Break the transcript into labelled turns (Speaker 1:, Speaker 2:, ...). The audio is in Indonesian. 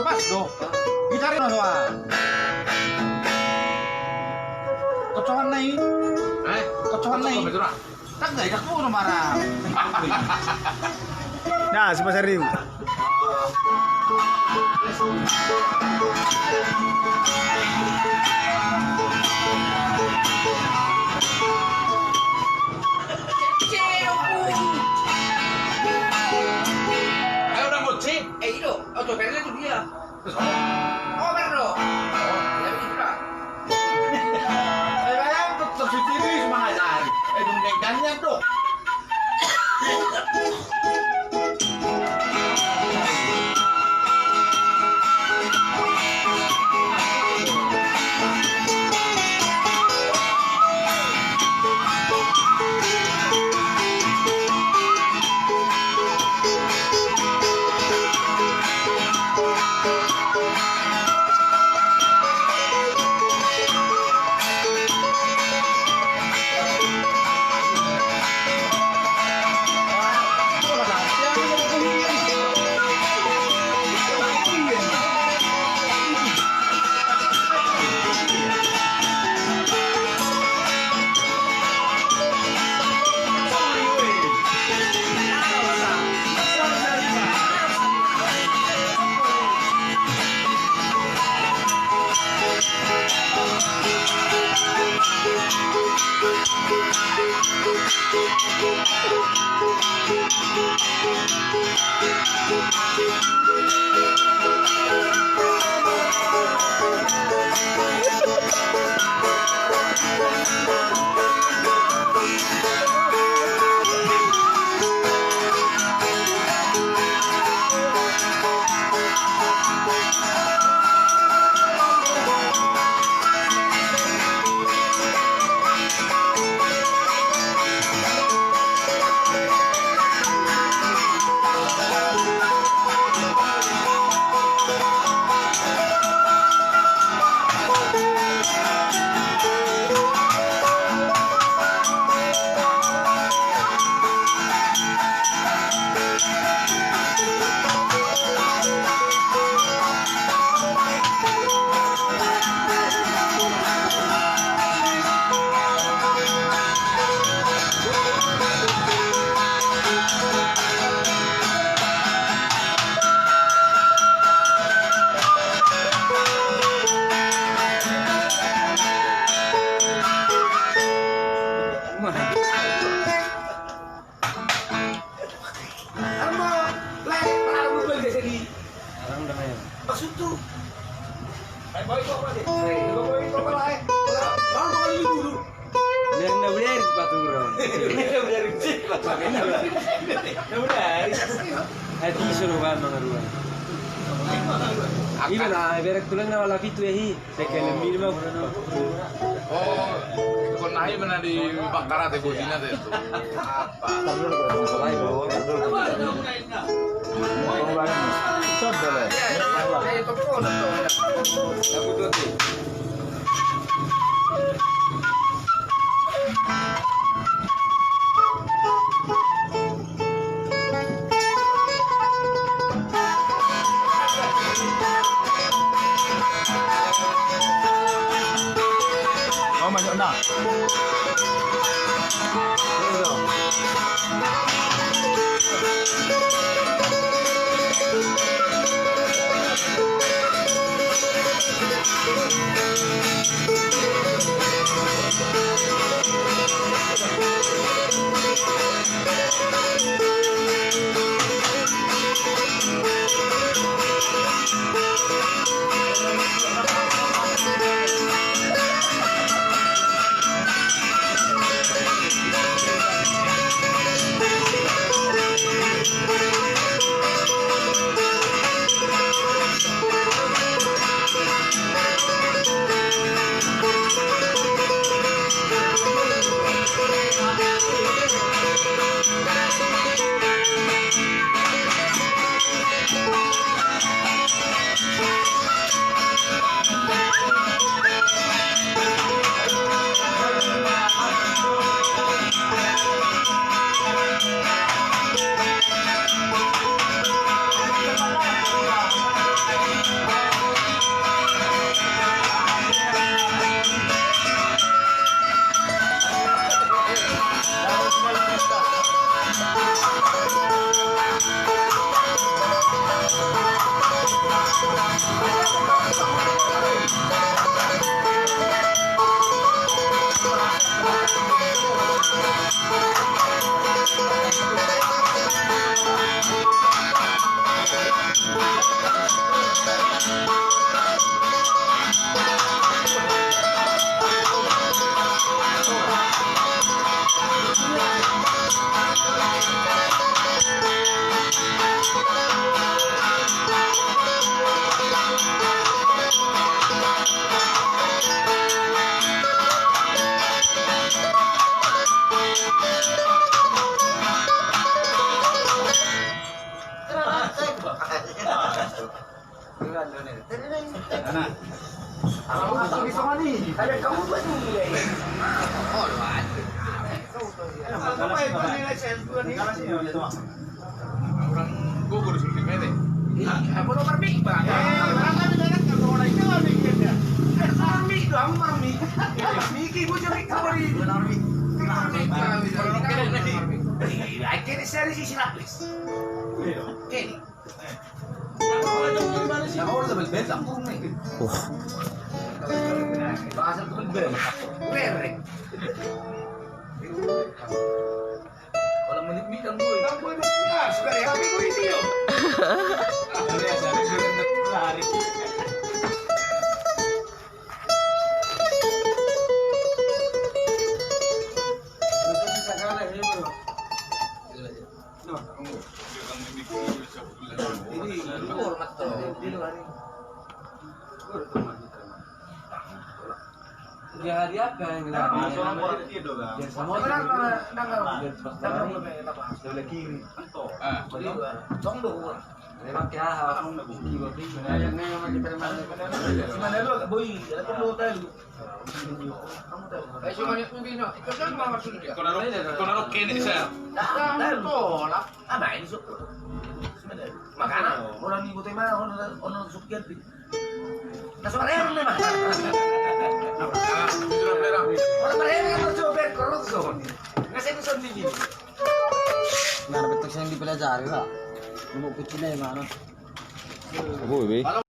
Speaker 1: pas do. Gitarin no soa. Kocohan nai. Kocohan nai. Tak dai dak mo marah.
Speaker 2: Nah, si Mas Arif.
Speaker 1: Ayo udah mochi.
Speaker 3: Itu, autopernya itu dia. Oh, perro. Ya bisa.
Speaker 1: Ayam tetap sendiri cuma ngajar. Dungdenggannya tuh.
Speaker 3: Maksud tuh.
Speaker 2: Biar benar sepatu bro. Benar. Hati suruh kan mengaruh. Iya nah, biar tulang na wala pitu yahi. Sekali minimum.
Speaker 1: Oh, kon nahi mana di bakara teh bojina teh tuh. Apa?
Speaker 2: Tahu kalau masalah itu.
Speaker 1: Oh, banyak nak.
Speaker 3: Ada kamu berdua. Oh,
Speaker 1: Orang gugur sulti mede.
Speaker 3: Aku nomor mik, Bang. Orang kan ada kan orang itu mikirnya. Nomor mik dong, nomor mik. Miki bujuk mik kawari. Nomor mik. Ai kene seri si sinaplis. Kene. Ya orang lebih betul pun nih. Bahasa itu berbeda. Berek. Kalau menit mie kan gue ya suka ya tapi gue ini yo. Ini hormat tuh.
Speaker 2: Di hari apa yang
Speaker 3: Makanya orang ibu tema orang sukian di. Nah soalnya ini mah. Orang mereka kan coba korupsi. Ngasih itu sendiri.
Speaker 2: Nah, betul yang dipelajari lah. Lumuk kecilnya yang mana?
Speaker 4: Apa, Be?